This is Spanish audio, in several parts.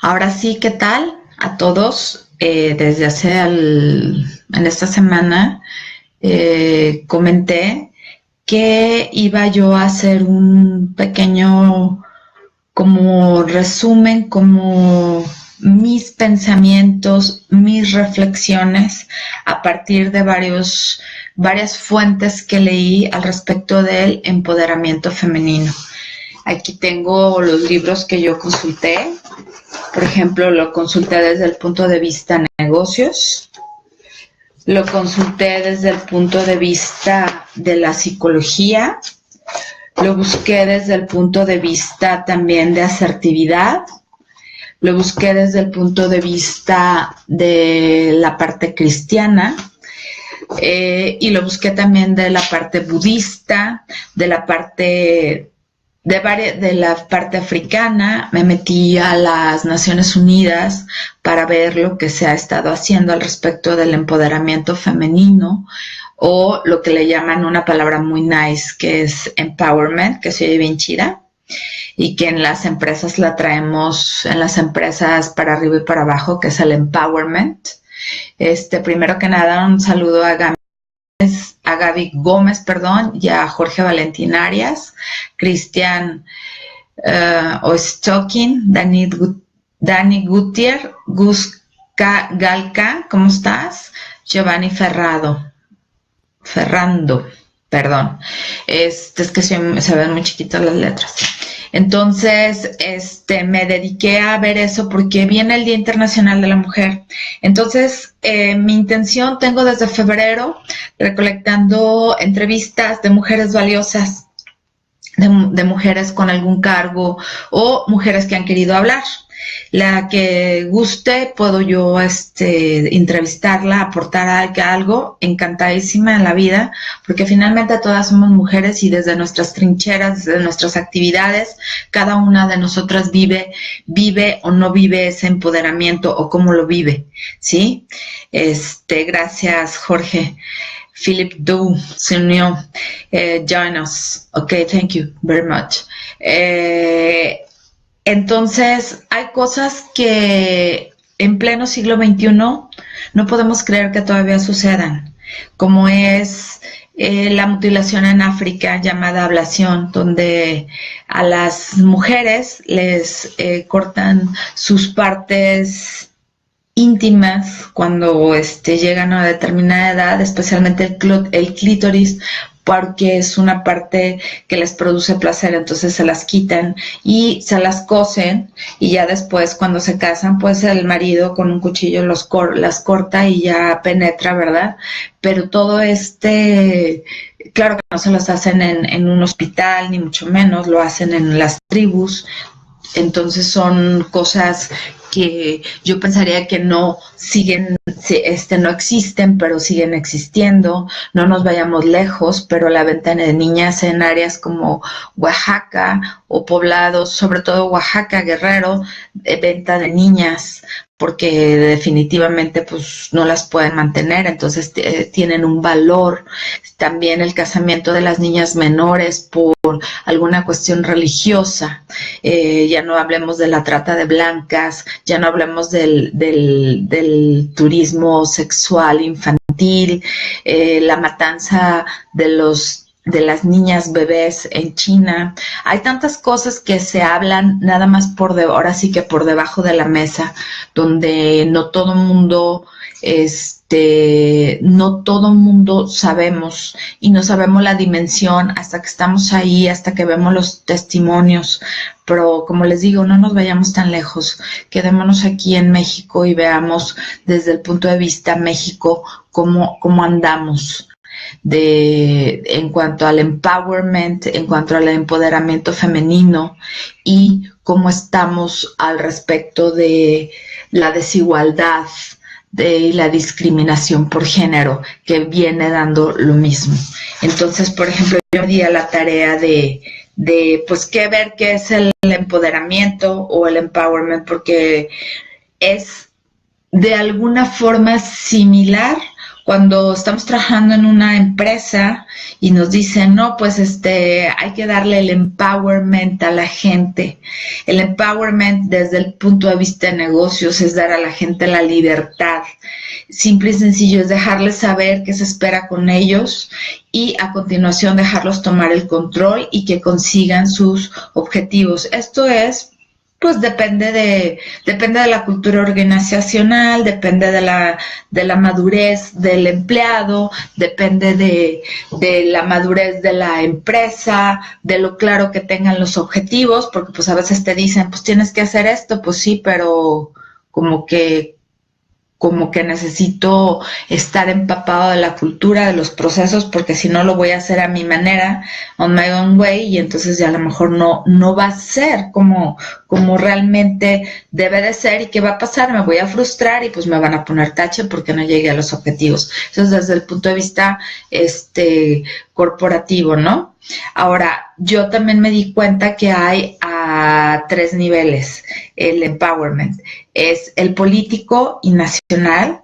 Ahora sí, ¿qué tal a todos? En esta semana comenté que iba yo a hacer un pequeño como resumen, como mis pensamientos, mis reflexiones a partir de varias fuentes que leí al respecto del empoderamiento femenino. Aquí tengo los libros que yo consulté. Por ejemplo, lo consulté desde el punto de vista negocios, lo consulté desde el punto de vista de la psicología, lo busqué desde el punto de vista también de asertividad, lo busqué desde el punto de vista de la parte cristiana, y lo busqué también de la parte budista, de la parte africana. Me metí a las Naciones Unidas para ver lo que se ha estado haciendo al respecto del empoderamiento femenino, o lo que le llaman una palabra muy nice, que es empowerment, que se oye bien chida, y que en las empresas la traemos, en las empresas para arriba y para abajo, que es el empowerment. Primero que nada, un saludo a Gaby Gómez, y a Jorge Valentín Arias, Cristian Ostokin, Dani Gutier, Gus Galca, ¿cómo estás? Giovanni Ferrando, perdón. Es que se ven muy chiquitas las letras. Entonces, me dediqué a ver eso porque viene el Día Internacional de la Mujer. Entonces, mi intención, tengo desde febrero recolectando entrevistas de mujeres valiosas, de mujeres con algún cargo o mujeres que han querido hablar. La que guste, puedo yo entrevistarla, aportar algo, encantadísima en la vida, porque finalmente todas somos mujeres y desde nuestras trincheras, desde nuestras actividades, cada una de nosotras vive o no vive ese empoderamiento o cómo lo vive, ¿sí? Gracias, Jorge. Philip Doe se unió. Join us. Okay, thank you very much. Entonces, hay cosas que en pleno siglo XXI no podemos creer que todavía sucedan, como es la mutilación en África, llamada ablación, donde a las mujeres les cortan sus partes íntimas cuando llegan a una determinada edad, especialmente el clítoris, porque es una parte que les produce placer. Entonces se las quitan y se las cosen, y ya después, cuando se casan, pues el marido con un cuchillo las corta y ya penetra, ¿verdad? Pero todo claro que no se las hacen en un hospital, ni mucho menos, lo hacen en las tribus. Entonces son cosas que yo pensaría que no existen, pero siguen existiendo. No nos vayamos lejos, pero la venta de niñas en áreas como Oaxaca o poblados, sobre todo Oaxaca, Guerrero, venta de niñas, porque definitivamente pues no las pueden mantener, entonces tienen un valor. También el casamiento de las niñas menores por alguna cuestión religiosa. Ya no hablemos de la trata de blancas, ya no hablemos del turismo sexual infantil, la matanza de las niñas bebés en China. Hay tantas cosas que se hablan nada más ahora sí que por debajo de la mesa, donde no todo mundo sabemos, y no sabemos la dimensión hasta que estamos ahí, hasta que vemos los testimonios. Pero como les digo, no nos vayamos tan lejos, quedémonos aquí en México y veamos desde el punto de vista México cómo andamos en cuanto al empowerment, en cuanto al empoderamiento femenino, y cómo estamos al respecto de la desigualdad y la discriminación por género, que viene dando lo mismo. Entonces, por ejemplo, yo me di a la tarea de pues ver qué es el empoderamiento o el empowerment, porque es de alguna forma similar cuando estamos trabajando en una empresa y nos dicen, no, pues hay que darle el empowerment a la gente. El empowerment desde el punto de vista de negocios es dar a la gente la libertad. Simple y sencillo es dejarles saber qué se espera con ellos y a continuación dejarlos tomar el control y que consigan sus objetivos. Esto es, pues depende de la cultura organizacional, depende de la madurez del empleado, depende de la madurez de la empresa, de lo claro que tengan los objetivos, porque pues a veces te dicen, pues tienes que hacer esto, pues sí, pero como que necesito estar empapado de la cultura, de los procesos, porque si no lo voy a hacer a mi manera, on my own way, y entonces ya a lo mejor no va a ser como realmente debe de ser. ¿Y qué va a pasar? Me voy a frustrar y pues me van a poner tache porque no llegué a los objetivos. Eso es desde el punto de vista corporativo, ¿no? Ahora, yo también me di cuenta que hay a 3 niveles el empowerment. Es el político y nacional.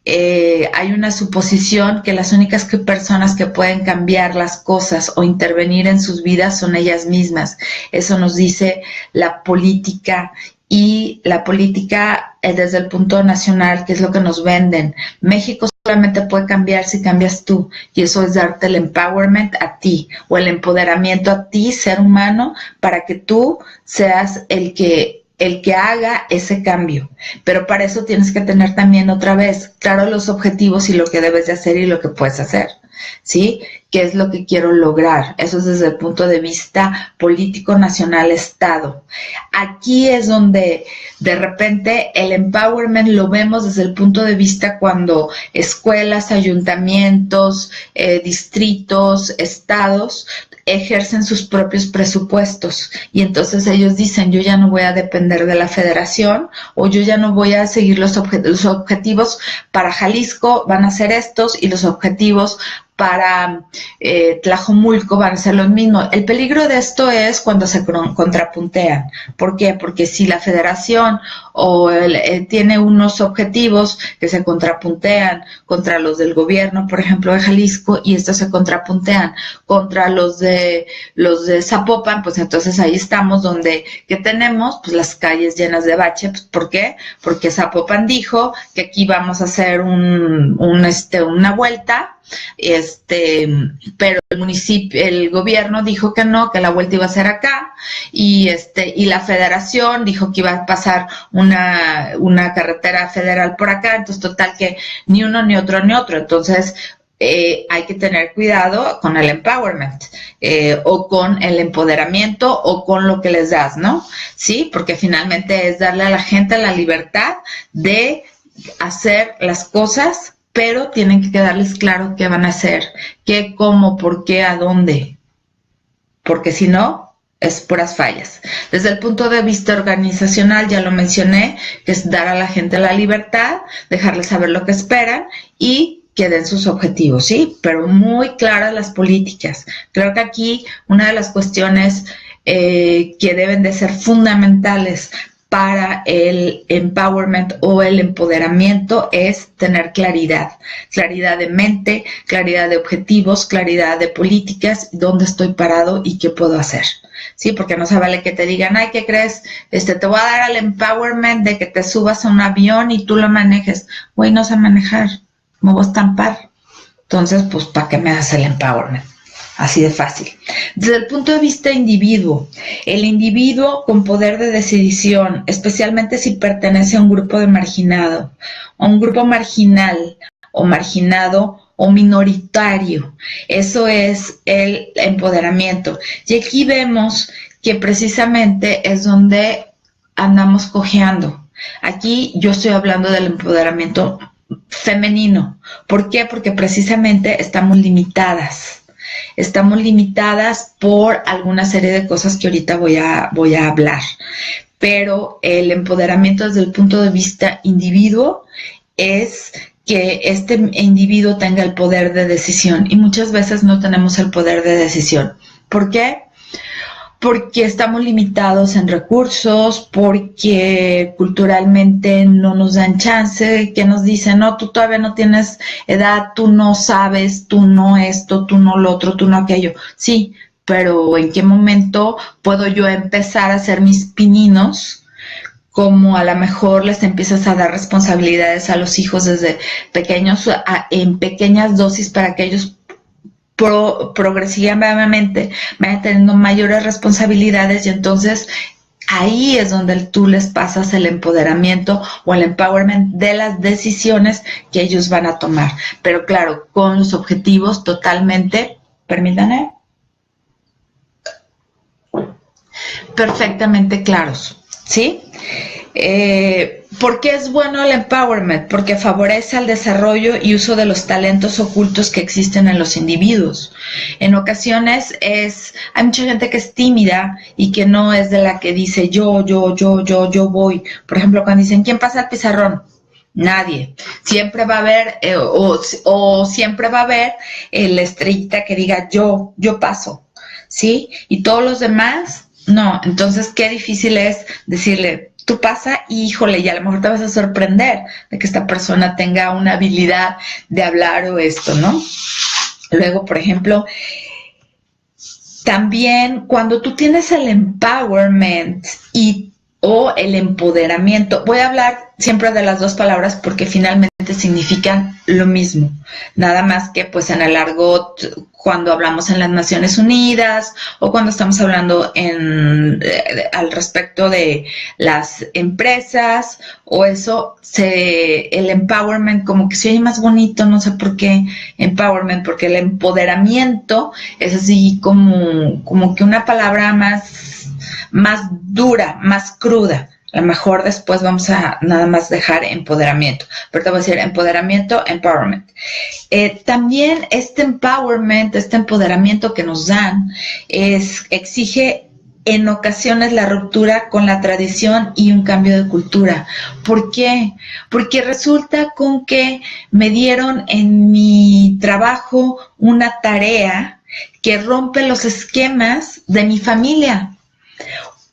Hay una suposición que las únicas personas que pueden cambiar las cosas o intervenir en sus vidas son ellas mismas. Eso nos dice la política, y la política desde el punto nacional, que es lo que nos venden. México solamente puede cambiar si cambias tú, y eso es darte el empowerment a ti, o el empoderamiento a ti, ser humano, para que tú seas el que haga ese cambio. Pero para eso tienes que tener también otra vez claro los objetivos y lo que debes de hacer y lo que puedes hacer, ¿sí? ¿Qué es lo que quiero lograr? Eso es desde el punto de vista político, nacional, Estado. Aquí es donde de repente el empowerment lo vemos desde el punto de vista cuando escuelas, ayuntamientos, distritos, estados ejercen sus propios presupuestos, y entonces ellos dicen, yo ya no voy a depender de la federación, o yo ya no voy a seguir los objetivos para Jalisco van a ser estos, y los objetivos para Tlajomulco van a ser los mismos. El peligro de esto es cuando se contrapuntean. ¿Por qué? Porque si la federación tiene unos objetivos que se contrapuntean contra los del gobierno, por ejemplo, de Jalisco, y estos se contrapuntean contra los de Zapopan, pues entonces ahí estamos donde, ¿qué tenemos? Pues las calles llenas de bache. Pues, ¿por qué? Porque Zapopan dijo que aquí vamos a hacer una vuelta, pero el gobierno dijo que no, que la vuelta iba a ser acá, y la federación dijo que iba a pasar una carretera federal por acá. Entonces total que ni uno ni otro. Entonces hay que tener cuidado con el empowerment, o con el empoderamiento, o con lo que les das, ¿no? Sí, porque finalmente es darle a la gente la libertad de hacer las cosas, pero tienen que quedarles claro qué van a hacer, qué, cómo, por qué, a dónde, porque si no, es puras fallas. Desde el punto de vista organizacional, ya lo mencioné, que es dar a la gente la libertad, dejarles saber lo que esperan y que den sus objetivos, ¿sí? Pero muy claras las políticas. Creo que aquí una de las cuestiones que deben de ser fundamentales para el empowerment o el empoderamiento es tener claridad de mente, claridad de objetivos, claridad de políticas, dónde estoy parado y qué puedo hacer. Sí, porque no se vale que te digan, ay, ¿qué crees? Te voy a dar el empowerment de que te subas a un avión y tú lo manejes. Güey, no sé manejar, me voy a estampar. Entonces, pues, ¿para qué me das el empowerment? Así de fácil. Desde el punto de vista individuo, el individuo con poder de decisión, especialmente si pertenece a un grupo marginal o marginado o minoritario, eso es el empoderamiento. Y aquí vemos que precisamente es donde andamos cojeando. Aquí yo estoy hablando del empoderamiento femenino. ¿Por qué? Porque precisamente estamos limitadas por alguna serie de cosas que ahorita voy a hablar. Pero el empoderamiento desde el punto de vista individuo es que este individuo tenga el poder de decisión, y muchas veces no tenemos el poder de decisión. ¿Por qué? porque estamos limitados en recursos, porque culturalmente no nos dan chance, que nos dicen, no, tú todavía no tienes edad, tú no sabes, tú no esto, tú no lo otro, tú no aquello. Sí, pero ¿en qué momento puedo yo empezar a hacer mis pininos? Como a lo mejor les empiezas a dar responsabilidades a los hijos desde pequeños, en pequeñas dosis para que ellos progresivamente vayan teniendo mayores responsabilidades, y entonces ahí es donde tú les pasas el empoderamiento o el empowerment de las decisiones que ellos van a tomar. Pero claro, con los objetivos totalmente, permítanme, perfectamente claros, ¿sí? ¿Por qué es bueno el empowerment? Porque favorece el desarrollo y uso de los talentos ocultos que existen en los individuos. En ocasiones hay mucha gente que es tímida y que no es de la que dice yo voy. Por ejemplo, cuando dicen, ¿quién pasa al pizarrón? Nadie. Siempre va a haber, o siempre va a haber la estrellita que diga yo paso, ¿sí? Y todos los demás, no. Entonces, qué difícil es decirle, tú pasa y híjole, y a lo mejor te vas a sorprender de que esta persona tenga una habilidad de hablar o esto, ¿no? Luego, por ejemplo, también cuando tú tienes el empowerment o el empoderamiento, voy a hablar siempre de las dos palabras porque finalmente significan lo mismo, nada más que pues en el argot, cuando hablamos en las Naciones Unidas o cuando estamos hablando al respecto de las empresas o eso, el empowerment como que se oye más bonito, no sé por qué empowerment, porque el empoderamiento es así como que una palabra más dura, más cruda. A lo mejor después vamos a nada más dejar empoderamiento, pero te voy a decir empoderamiento, empowerment. También este empowerment, este empoderamiento que nos dan, exige en ocasiones la ruptura con la tradición y un cambio de cultura. ¿Por qué? Porque resulta con que me dieron en mi trabajo una tarea que rompe los esquemas de mi familia.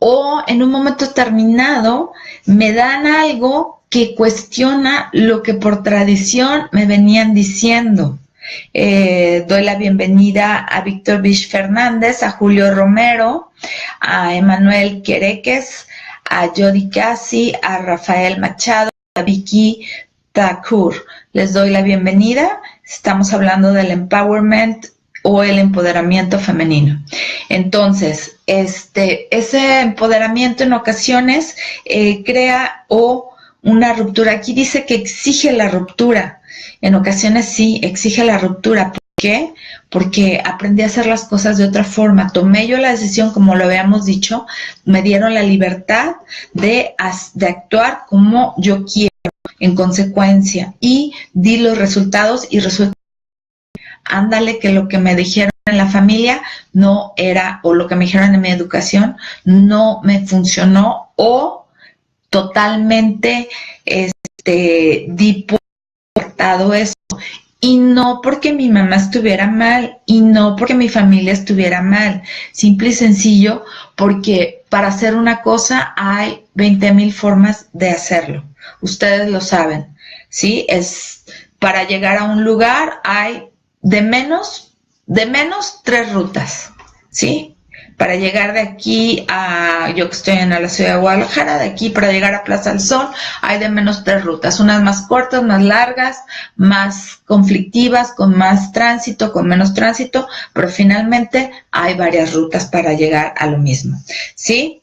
O en un momento determinado me dan algo que cuestiona lo que por tradición me venían diciendo. Doy la bienvenida a Víctor Bish Fernández, a Julio Romero, a Emanuel Quereques, a Jody Casi, a Rafael Machado, a Vicky Thakur. Les doy la bienvenida. Estamos hablando del empowerment o el empoderamiento femenino. Entonces, ese empoderamiento en ocasiones crea una ruptura. Aquí dice que exige la ruptura. En ocasiones sí, exige la ruptura. ¿Por qué? Porque aprendí a hacer las cosas de otra forma. Tomé yo la decisión, como lo habíamos dicho, me dieron la libertad de actuar como yo quiero, en consecuencia, y di los resultados y resulta ándale que lo que me dijeron en la familia no era, o lo que me dijeron en mi educación no me funcionó, o totalmente di por cortado eso. Y no porque mi mamá estuviera mal, y no porque mi familia estuviera mal, simple y sencillo porque para hacer una cosa hay 20,000 formas de hacerlo. Ustedes lo saben, ¿sí? Para llegar a un lugar hay de menos 3 rutas, ¿sí? Para llegar de aquí yo que estoy en la ciudad de Guadalajara, de aquí para llegar a Plaza del Sol, hay de menos 3 rutas, unas más cortas, más largas, más conflictivas, con más tránsito, con menos tránsito, pero finalmente hay varias rutas para llegar a lo mismo, ¿sí?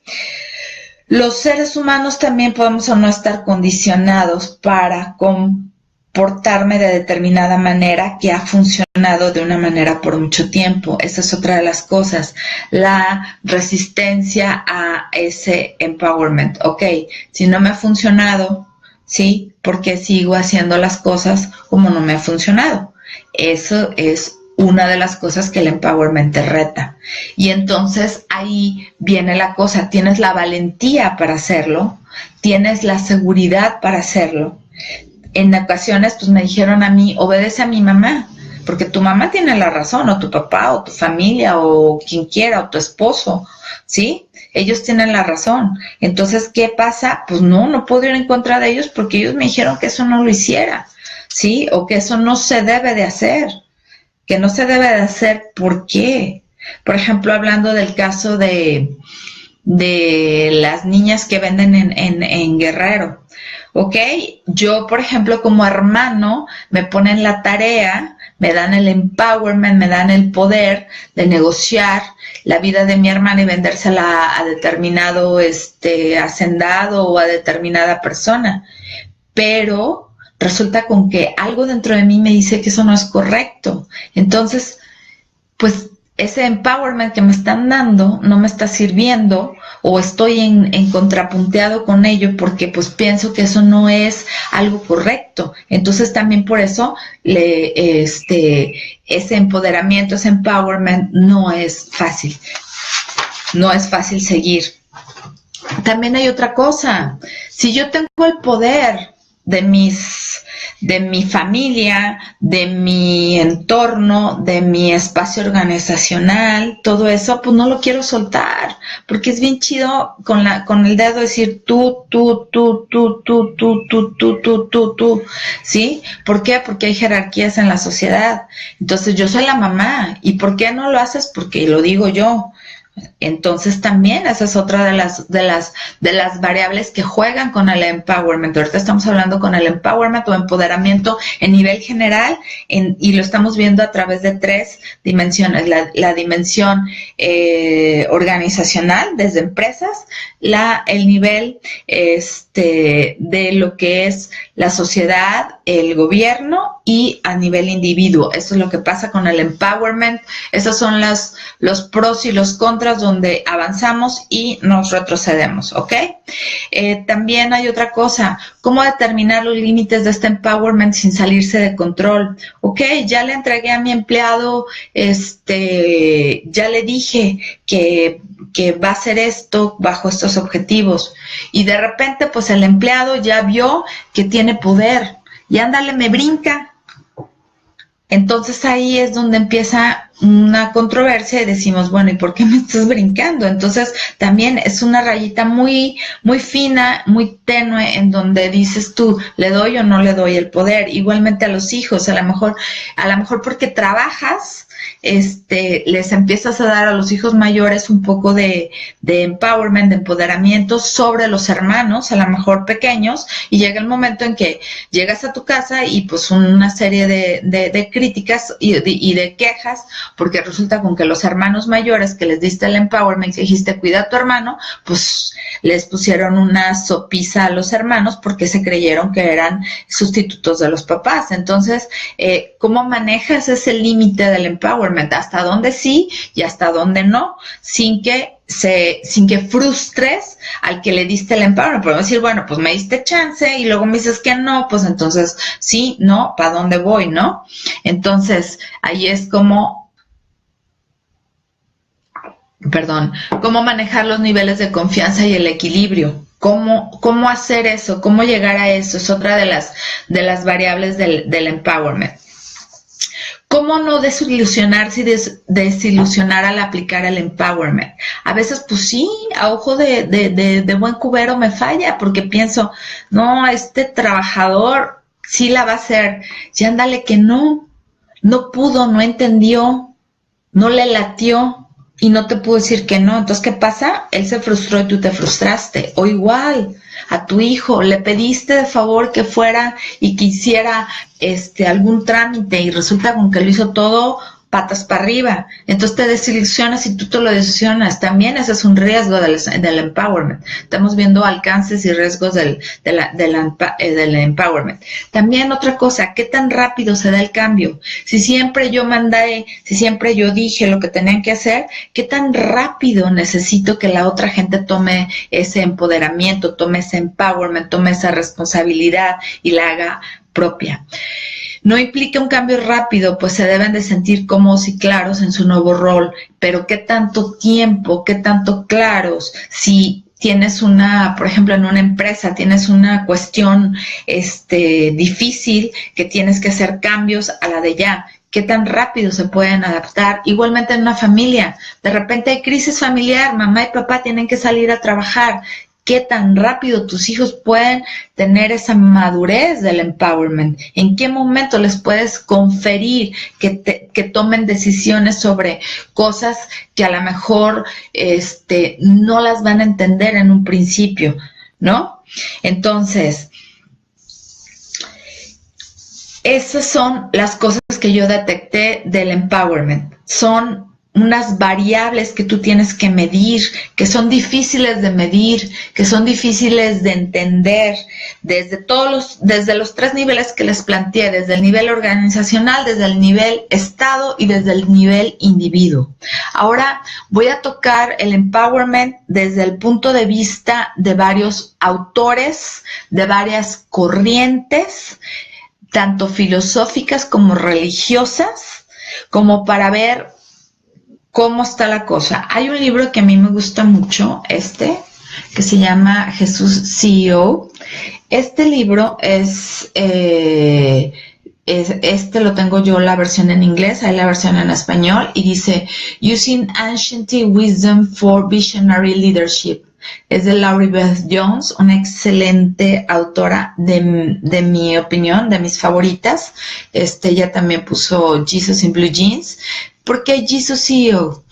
Los seres humanos también podemos o no estar condicionados para comportarme de determinada manera que ha funcionado de una manera por mucho tiempo. Esa es otra de las cosas, la resistencia a ese empowerment. Ok, si no me ha funcionado, ¿sí? ¿Por qué sigo haciendo las cosas como no me ha funcionado? Eso es una de las cosas que el empowerment te reta. Y entonces ahí viene la cosa, tienes la valentía para hacerlo, tienes la seguridad para hacerlo. En ocasiones pues me dijeron a mí, obedece a mi mamá, porque tu mamá tiene la razón, o tu papá, o tu familia, o quien quiera, o tu esposo, ¿sí? Ellos tienen la razón. Entonces, ¿qué pasa? Pues no puedo ir en contra de ellos porque ellos me dijeron que eso no lo hiciera, ¿sí? O que eso no se debe de hacer. Que no se debe de hacer, ¿por qué? Por ejemplo, hablando del caso de las niñas que venden en Guerrero, ¿ok? Yo, por ejemplo, como hermano, me ponen la tarea, me dan el empowerment, me dan el poder de negociar la vida de mi hermana y vendérsela a determinado hacendado o a determinada persona. Pero resulta con que algo dentro de mí me dice que eso no es correcto. Entonces, pues ese empowerment que me están dando no me está sirviendo, o estoy en contrapunteado con ello porque pues pienso que eso no es algo correcto. Entonces también por eso ese empoderamiento, ese empowerment no es fácil. No es fácil seguir. También hay otra cosa. Si yo tengo el poder de mi familia, de mi entorno, de mi espacio organizacional, todo eso, pues no lo quiero soltar, porque es bien chido con el dedo decir tú, ¿sí? ¿Por qué? Porque hay jerarquías en la sociedad. Entonces yo soy la mamá, ¿y por qué no lo haces? Porque lo digo yo. Entonces también esa es otra de las variables que juegan con el empowerment. Ahorita estamos hablando con el empowerment o empoderamiento en nivel general y lo estamos viendo a través de 3 dimensiones. La dimensión organizacional desde empresas, el nivel de lo que es la sociedad, el gobierno y a nivel individuo. Eso es lo que pasa con el empowerment. Esos son los pros y los contras donde avanzamos y nos retrocedemos, ¿ok? También hay otra cosa, ¿cómo determinar los límites de este empowerment sin salirse de control? Ok, ya le entregué a mi empleado, ya le dije que va a hacer esto bajo estos objetivos, y de repente pues el empleado ya vio que tiene poder y ándale, me brinca. Entonces ahí es donde empieza una controversia y decimos, bueno, ¿y por qué me estás brincando? Entonces también es una rayita muy, muy fina, muy tenue, en donde dices tú, ¿le doy o no le doy el poder? Igualmente a los hijos, a lo mejor porque trabajas, les empiezas a dar a los hijos mayores un poco de empowerment, de empoderamiento sobre los hermanos, a lo mejor pequeños, y llega el momento en que llegas a tu casa y pues una serie de críticas y de quejas, porque resulta con que los hermanos mayores que les diste el empowerment y dijiste cuida a tu hermano, pues les pusieron una sopiza a los hermanos porque se creyeron que eran sustitutos de los papás. Entonces, ¿cómo manejas ese límite del empowerment? ¿Hasta dónde sí y hasta dónde no? Sin que frustres al que le diste el empowerment. Podemos decir, bueno, pues me diste chance y luego me dices que no, pues entonces sí, no, ¿para dónde voy, no? Entonces, ahí es cómo manejar los niveles de confianza y el equilibrio. ¿Cómo hacer eso? ¿Cómo llegar a eso? Es otra de las variables del empowerment. ¿Cómo no desilusionarse y desilusionar al aplicar el empowerment? A veces, pues sí, a ojo de buen cubero me falla, porque pienso, no, este trabajador sí la va a hacer, y ándale que no pudo, no entendió, no le latió, y no te pudo decir que no. Entonces, ¿qué pasa? Él se frustró y tú te frustraste. O igual, a tu hijo le pediste de favor que fuera y que hiciera algún trámite y resulta con que lo hizo todo patas para arriba. Entonces te desilusionas y tú te lo desilusionas. También ese es un riesgo del empowerment. Estamos viendo alcances y riesgos del empowerment. También otra cosa, ¿qué tan rápido se da el cambio? Si siempre yo dije lo que tenían que hacer, ¿qué tan rápido necesito que la otra gente tome ese empoderamiento, tome ese empowerment, tome esa responsabilidad y la haga propia? No implica un cambio rápido, pues se deben de sentir cómodos y claros en su nuevo rol, pero ¿qué tanto tiempo, qué tanto claros? Si tienes por ejemplo, en una empresa tienes una cuestión difícil que tienes que hacer cambios a la de ya. qué tan rápido se pueden adaptar. Igualmente en una familia, de repente hay crisis familiar, mamá y papá tienen que salir a trabajar. ¿Qué tan rápido tus hijos pueden tener esa madurez del empowerment? ¿En qué momento les puedes conferir que tomen decisiones sobre cosas que a lo mejor no las van a entender en un principio, ¿no? Entonces, esas son las cosas que yo detecté del empowerment. Son unas variables que tú tienes que medir, que son difíciles de medir, que son difíciles de entender, desde los 3 niveles que les planteé, desde el nivel organizacional, desde el nivel Estado y desde el nivel individuo. Ahora voy a tocar el empowerment desde el punto de vista de varios autores, de varias corrientes, tanto filosóficas como religiosas, como para ver cómo está la cosa. Hay un libro que a mí me gusta mucho, que se llama Jesús CEO. Este libro lo tengo yo la versión en inglés, hay la versión en español, y dice Using Ancient Wisdom for Visionary Leadership. Es de Laurie Beth Jones, una excelente autora de mi opinión, de mis favoritas. Ella también puso Jesus in Blue Jeans. ¿Por qué Jesus CEO?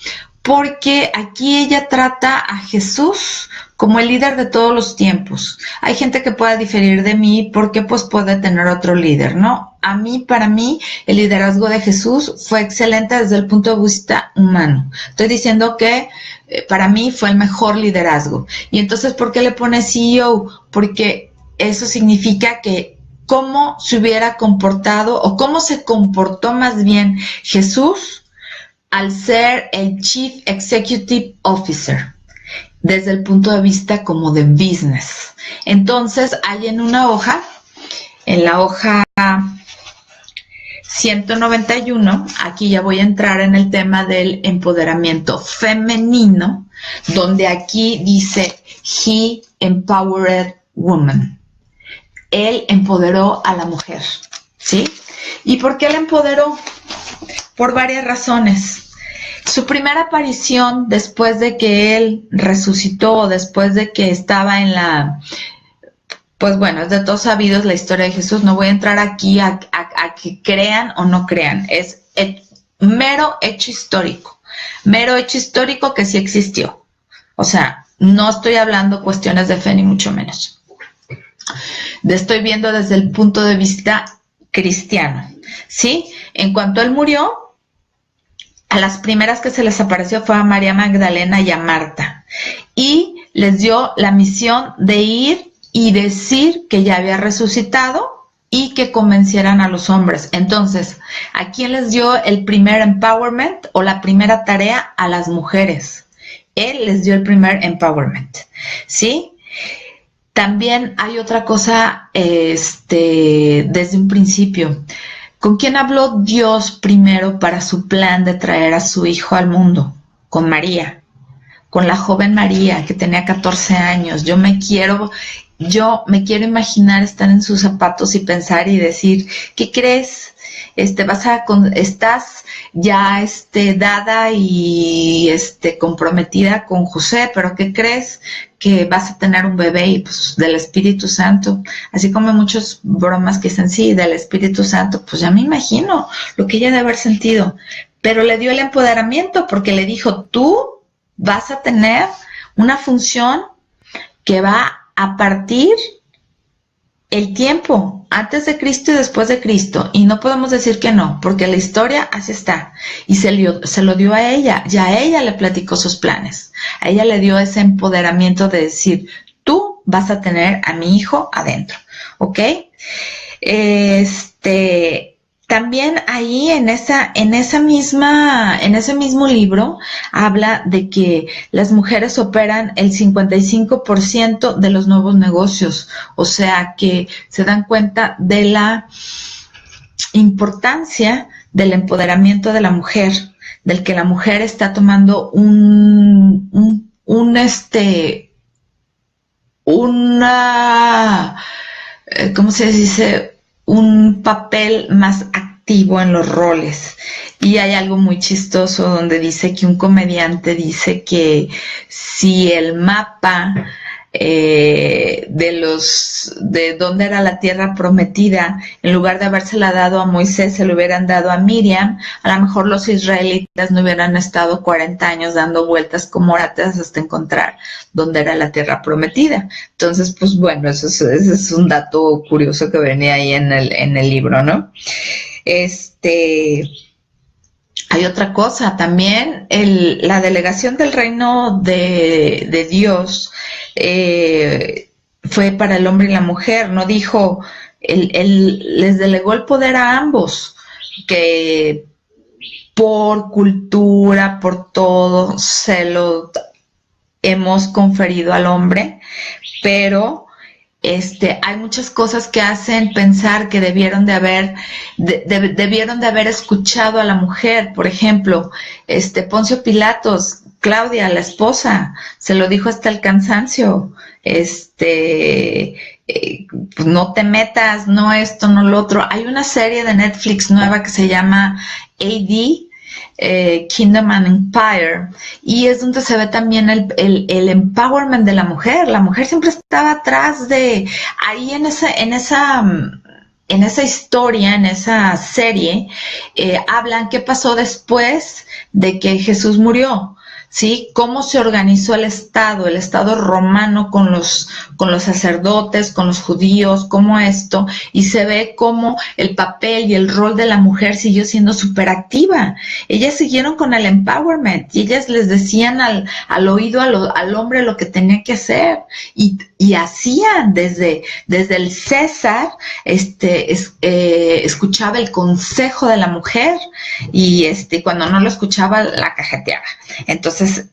Porque aquí ella trata a Jesús como el líder de todos los tiempos. Hay gente que pueda diferir de mí porque pues puede tener otro líder, ¿no? Para mí, el liderazgo de Jesús fue excelente desde el punto de vista humano. Estoy diciendo que para mí fue el mejor liderazgo. Y entonces, ¿por qué le pone CEO? Porque eso significa que cómo se hubiera comportado o cómo se comportó más bien Jesús al ser el Chief Executive Officer, desde el punto de vista como de business. Entonces, hay en una hoja, en la hoja 191, aquí ya voy a entrar en el tema del empoderamiento femenino, donde aquí dice, He empowered woman. Él empoderó a la mujer, ¿sí? ¿Y por qué la empoderó? Por varias razones. Su primera aparición después de que él resucitó, después de que estaba pues bueno, es de todos sabidos la historia de Jesús. No voy a entrar aquí a que crean o no crean. Es mero hecho histórico que sí existió. O sea, no estoy hablando cuestiones de fe ni mucho menos. Estoy viendo desde el punto de vista cristiano, ¿sí? En cuanto él murió, a las primeras que se les apareció fue a María Magdalena y a Marta, y les dio la misión de ir y decir que ya había resucitado y que convencieran a los hombres. Entonces, ¿a quién les dio el primer empowerment o la primera tarea? A las mujeres. Él les dio el primer empowerment, ¿sí? También hay otra cosa, desde un principio. ¿Con quién habló Dios primero para su plan de traer a su hijo al mundo? Con María, con la joven María que tenía 14 años. Yo me quiero imaginar estar en sus zapatos y pensar y decir, ¿qué crees? Estás ya dada y comprometida con José, pero ¿qué crees? Que vas a tener un bebé y pues del Espíritu Santo, así como muchas bromas que dicen sí, del Espíritu Santo, pues ya me imagino lo que ella debe haber sentido, pero le dio el empoderamiento porque le dijo, tú vas a tener una función que va a partir el tiempo antes de Cristo y después de Cristo, y no podemos decir que no, porque la historia así está, y se lo dio a ella, ya a ella le platicó sus planes, a ella le dio ese empoderamiento de decir, tú vas a tener a mi hijo adentro, ¿ok? También ahí en ese mismo libro habla de que las mujeres operan el 55% de los nuevos negocios, o sea que se dan cuenta de la importancia del empoderamiento de la mujer, del que la mujer está tomando ¿cómo se dice? Un papel más activo en los roles. Y hay algo muy chistoso donde dice que un comediante dice que si el mapa de dónde era la tierra prometida, en lugar de habérsela dado a Moisés, se lo hubieran dado a Miriam, a lo mejor los israelitas no hubieran estado 40 años dando vueltas como orates hasta encontrar dónde era la tierra prometida. Entonces, pues bueno, ese es un dato curioso que venía ahí en el libro, ¿no? Hay otra cosa también, la delegación del reino de Dios fue para el hombre y la mujer, no dijo, les delegó el poder a ambos, que por cultura, por todo, se lo hemos conferido al hombre, pero hay muchas cosas que hacen pensar que debieron de haber escuchado a la mujer. Por ejemplo, Poncio Pilatos, Claudia, la esposa, se lo dijo hasta el cansancio, no te metas, no esto, no lo otro. Hay una serie de Netflix nueva que se llama AD, Kingdom and Empire, y es donde se ve también el empowerment de la mujer. La mujer siempre estaba atrás de, ahí en esa historia, en esa serie, hablan qué pasó después de que Jesús murió. ¿Sí? Cómo se organizó el Estado romano con los sacerdotes, con los judíos, cómo esto, y se ve cómo el papel y el rol de la mujer siguió siendo súper activa. Ellas siguieron con el empowerment y ellas les decían al oído al hombre lo que tenía que hacer, y hacían desde el César, escuchaba el consejo de la mujer, y cuando no lo escuchaba la cajeteaba. Entonces es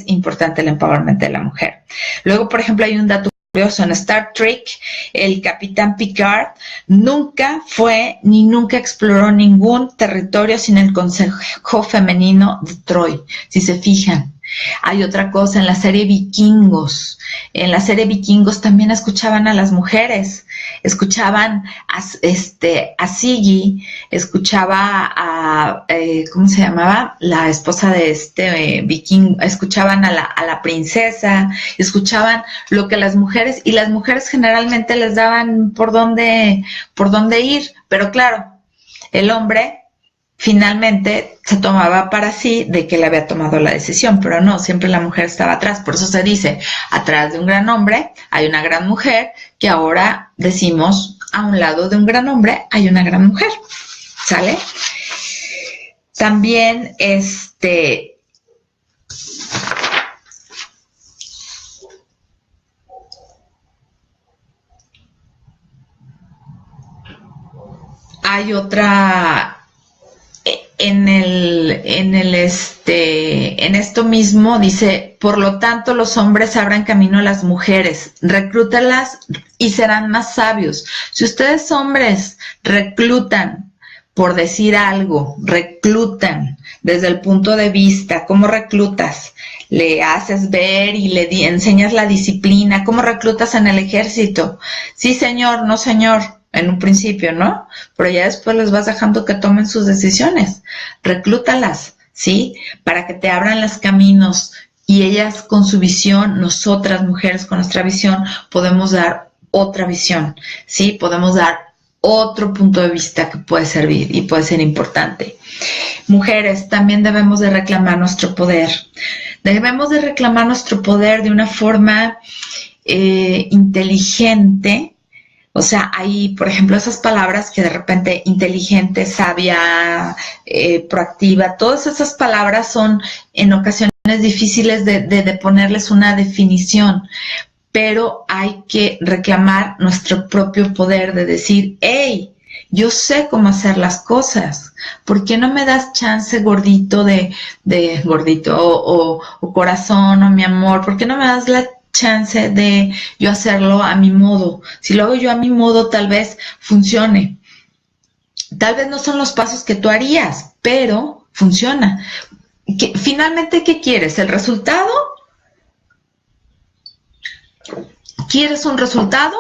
importante el empowerment de la mujer. Luego, por ejemplo, hay un dato curioso. En Star Trek, el capitán Picard nunca fue ni nunca exploró ningún territorio sin el consejo femenino de Troy, si se fijan. Hay otra cosa, en la serie Vikingos. En la serie Vikingos también escuchaban a las mujeres, escuchaban a Siggy, escuchaba a, ¿cómo se llamaba? La esposa de vikingo, escuchaban a la princesa, escuchaban lo que las mujeres, y las mujeres generalmente les daban por dónde ir, pero claro, el hombre finalmente se tomaba para sí de que él había tomado la decisión, pero no, siempre la mujer estaba atrás. Por eso se dice, atrás de un gran hombre hay una gran mujer, que ahora decimos, a un lado de un gran hombre hay una gran mujer, ¿sale? También, hay otra... En esto mismo dice, por lo tanto los hombres abran camino a las mujeres, reclútalas y serán más sabios. Si ustedes hombres reclutan, por decir algo, reclutan desde el punto de vista, ¿cómo reclutas? Le haces ver y le enseñas la disciplina. ¿Cómo reclutas en el ejército? Sí, señor, no, señor. En un principio, ¿no? Pero ya después les vas dejando que tomen sus decisiones. Reclútalas, ¿sí? Para que te abran los caminos, y ellas con su visión, nosotras mujeres con nuestra visión, podemos dar otra visión, ¿sí? Podemos dar otro punto de vista que puede servir y puede ser importante. Mujeres, también debemos de reclamar nuestro poder. Debemos de reclamar nuestro poder de una forma inteligente. O sea, hay, por ejemplo, esas palabras que de repente inteligente, sabia, proactiva, todas esas palabras son en ocasiones difíciles de ponerles una definición, pero hay que reclamar nuestro propio poder de decir, hey, yo sé cómo hacer las cosas, ¿por qué no me das chance, gordito, de gordito, o corazón, o mi amor, ¿por qué no me das la chance de yo hacerlo a mi modo? Si lo hago yo a mi modo, tal vez funcione. Tal vez no son los pasos que tú harías, pero funciona. Finalmente, ¿qué quieres? ¿El resultado? ¿Quieres un resultado?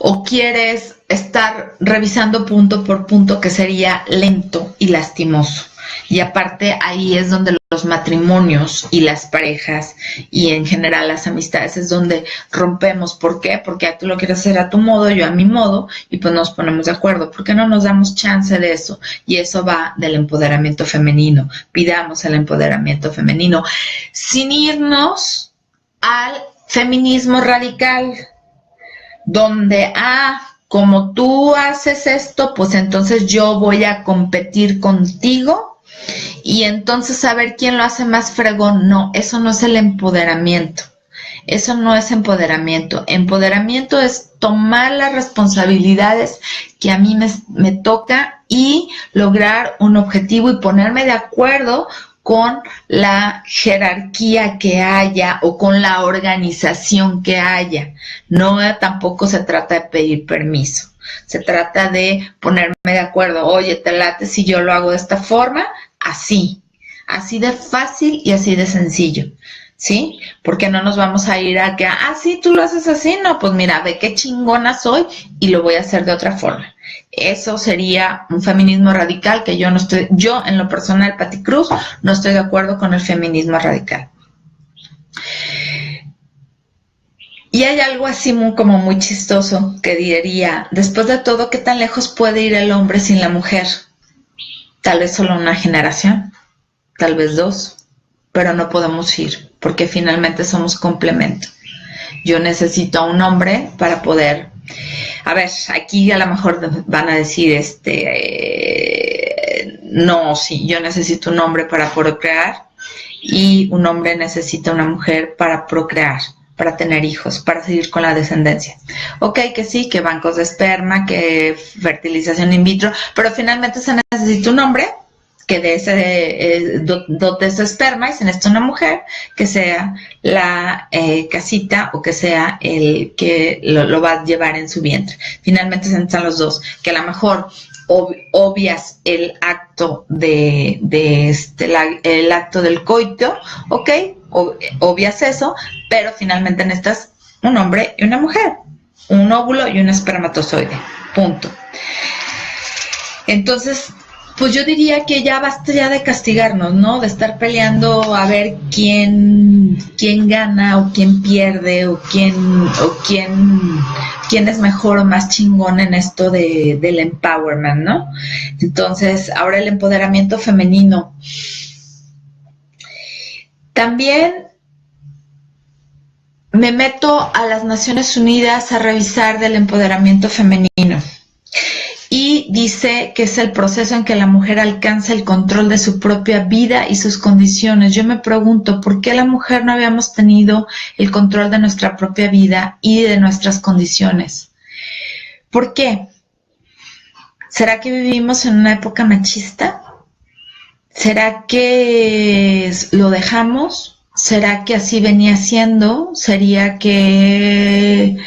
o quieres estar revisando punto por punto, que sería lento y lastimoso. Y aparte ahí es donde los matrimonios y las parejas y en general las amistades es donde rompemos. ¿Por qué? Porque tú lo quieres hacer a tu modo, yo a mi modo, y pues nos ponemos de acuerdo. ¿Por qué no nos damos chance de eso? Y eso va del empoderamiento femenino. Pidamos el empoderamiento femenino sin irnos al feminismo radical, donde, como tú haces esto, pues entonces yo voy a competir contigo y entonces a ver quién lo hace más fregón. No, eso no es el empoderamiento. Eso no es empoderamiento. Empoderamiento es tomar las responsabilidades que a mí me toca y lograr un objetivo y ponerme de acuerdo con la jerarquía que haya o con la organización que haya. No, tampoco se trata de pedir permiso. Se trata de ponerme de acuerdo. Oye, ¿te late si yo lo hago de esta forma? Así de fácil y así de sencillo, ¿sí? Porque no nos vamos a ir a que, sí, tú lo haces así. No, pues mira, ve qué chingona soy y lo voy a hacer de otra forma. Eso sería un feminismo radical que yo en lo personal, Pati Cruz, no estoy de acuerdo con el feminismo radical. Y hay algo así como muy chistoso que diría, después de todo, ¿qué tan lejos puede ir el hombre sin la mujer? Tal vez solo una generación, tal vez 2, pero no podemos ir porque finalmente somos complemento. Yo necesito a un hombre para poder... A ver, aquí a lo mejor van a decir, no, sí, yo necesito un hombre para procrear y un hombre necesita una mujer para procrear, para tener hijos, para seguir con la descendencia. Ok, que sí, que bancos de esperma, que fertilización in vitro, pero finalmente se necesita un hombre que de ese dote ese esperma y se necesita una mujer que sea la casita o que sea el que lo va a llevar en su vientre. Finalmente se necesitan los dos, que a lo mejor obvias el acto el acto del coito, ok, obvias eso, pero finalmente necesitas un hombre y una mujer, un óvulo y un espermatozoide, punto. Entonces, pues yo diría que ya basta ya de castigarnos, ¿no? De estar peleando a ver quién gana o quién pierde o quién es mejor o más chingón en esto del empowerment, ¿no? Entonces, ahora el empoderamiento femenino. También me meto a las Naciones Unidas a revisar del empoderamiento femenino. Y dice que es el proceso en que la mujer alcanza el control de su propia vida y sus condiciones. Yo me pregunto, ¿por qué la mujer no habíamos tenido el control de nuestra propia vida y de nuestras condiciones? ¿Por qué? ¿Será que vivimos en una época machista? ¿Será que lo dejamos? ¿Será que así venía siendo? ¿Sería que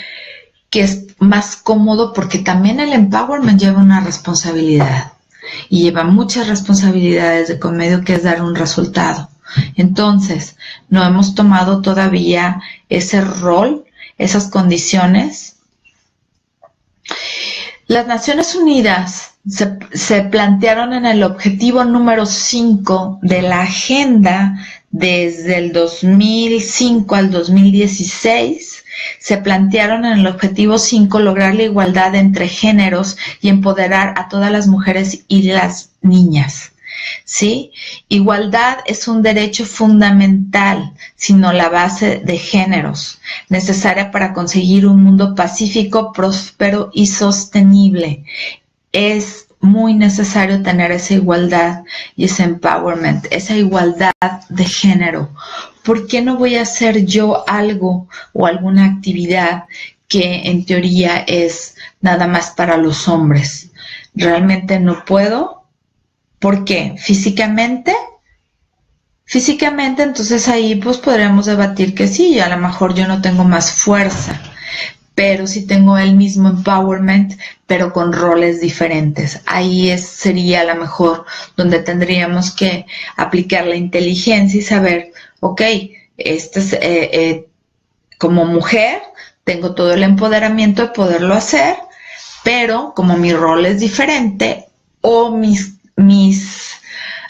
es más cómodo? Porque también el empowerment lleva una responsabilidad y lleva muchas responsabilidades de conmedio, que es dar un resultado. Entonces, no hemos tomado todavía ese rol, esas condiciones. Las Naciones Unidas se plantearon en el objetivo número 5 de la agenda desde el 2005 al 2016. Se plantearon en el objetivo 5 lograr la igualdad entre géneros y empoderar a todas las mujeres y las niñas, ¿sí? Igualdad es un derecho fundamental, sino la base de géneros, necesaria para conseguir un mundo pacífico, próspero y sostenible. Es muy necesario tener esa igualdad y ese empowerment, esa igualdad de género. ¿Por qué no voy a hacer yo algo o alguna actividad que en teoría es nada más para los hombres? ¿Realmente no puedo? ¿Por qué? ¿Físicamente? Físicamente, entonces ahí pues podremos debatir que sí, a lo mejor yo no tengo más fuerza, pero sí tengo el mismo empowerment, pero con roles diferentes. Ahí sería a lo mejor donde tendríamos que aplicar la inteligencia y saber, ok, como mujer, tengo todo el empoderamiento de poderlo hacer, pero como mi rol es diferente o mis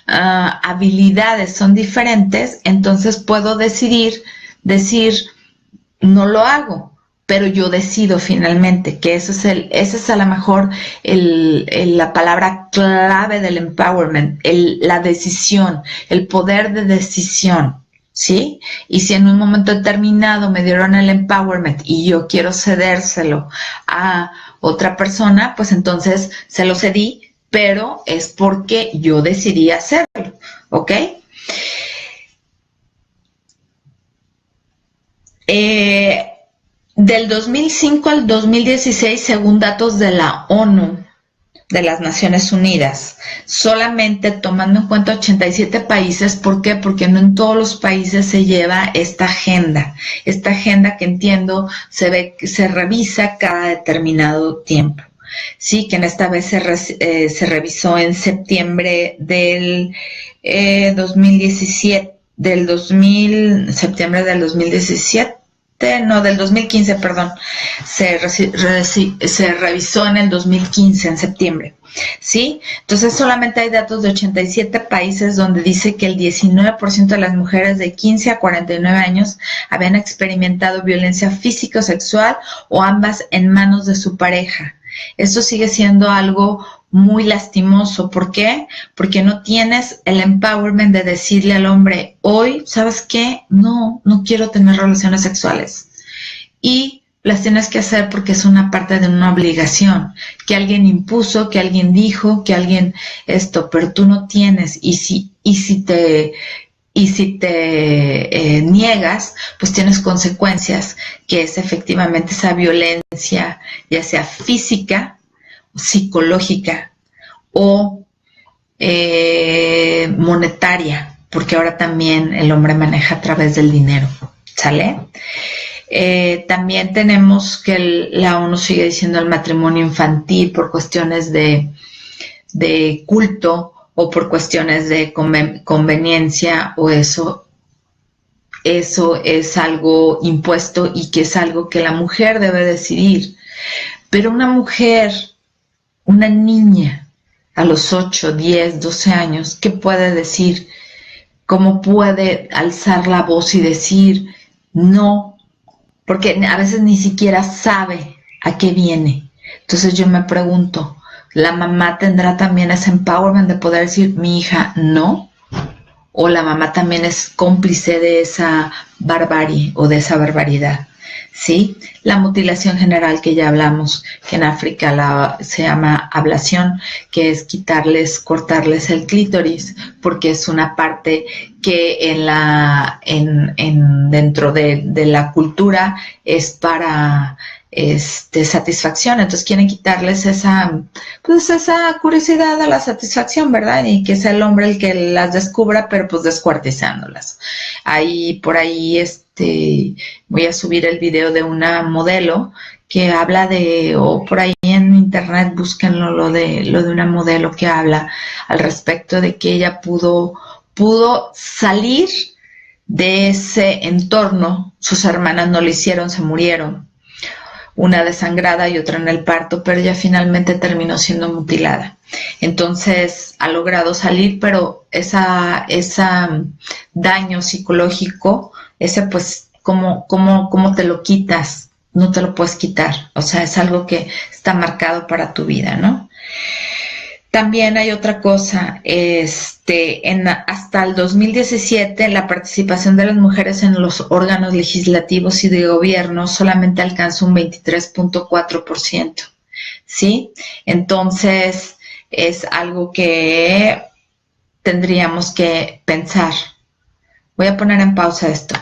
habilidades son diferentes, entonces puedo decir, no lo hago, pero yo decido finalmente, que esa es a lo mejor la palabra clave del empowerment, la decisión, el poder de decisión, ¿sí? Y si en un momento determinado me dieron el empowerment y yo quiero cedérselo a otra persona, pues entonces se lo cedí, pero es porque yo decidí hacerlo, ¿ok? Del 2005 al 2016, según datos de la ONU, de las Naciones Unidas, solamente tomando en cuenta 87 países. ¿Por qué? Porque no en todos los países se lleva esta agenda que entiendo se revisa cada determinado tiempo. Sí, que en esta vez se revisó en septiembre del 2017, septiembre del 2017, no, del 2015, perdón, se revisó en el 2015, en septiembre, ¿sí? Entonces solamente hay datos de 87 países donde dice que el 19% de las mujeres de 15 a 49 años habían experimentado violencia física o sexual o ambas en manos de su pareja. Esto sigue siendo algo muy lastimoso. ¿Por qué? Porque no tienes el empowerment de decirle al hombre, hoy, ¿sabes qué? No quiero tener relaciones sexuales. Y las tienes que hacer porque es una parte de una obligación, que alguien impuso, que alguien dijo, que alguien pero tú no tienes. Y si te niegas, pues tienes consecuencias, que es efectivamente esa violencia, ya sea física, psicológica o monetaria, porque ahora también el hombre maneja a través del dinero, ¿sale? También tenemos que la ONU sigue diciendo el matrimonio infantil por cuestiones de culto o por cuestiones de conveniencia, o eso es algo impuesto y que es algo que la mujer debe decidir. Pero una mujer, una niña a los 8, 10, 12 años, ¿qué puede decir? ¿Cómo puede alzar la voz y decir no? Porque a veces ni siquiera sabe a qué viene. Entonces yo me pregunto, ¿la mamá tendrá también ese empowerment de poder decir, mi hija, no? ¿O la mamá también es cómplice de esa barbarie o de esa barbaridad? ¿Sí? La mutilación general que ya hablamos, que en África se llama ablación, que es cortarles el clítoris, porque es una parte que dentro de la cultura es para satisfacción. Entonces quieren quitarles esa curiosidad a la satisfacción, ¿verdad? Y que sea el hombre el que las descubra, pero pues descuartizándolas. Por ahí voy a subir el video de una modelo que habla o por ahí en internet búsquenlo, lo de una modelo que habla al respecto de que ella pudo salir de ese entorno. Sus hermanas no lo hicieron, se murieron, una desangrada y otra en el parto, pero ella finalmente terminó siendo mutilada. Entonces ha logrado salir, pero esa daño psicológico, pues, ¿cómo te lo quitas? No te lo puedes quitar. O sea, es algo que está marcado para tu vida, ¿no? También hay otra cosa, hasta el 2017 la participación de las mujeres en los órganos legislativos y de gobierno solamente alcanzó un 23.4%, ¿sí? Entonces es algo que tendríamos que pensar. Voy a poner en pausa esto.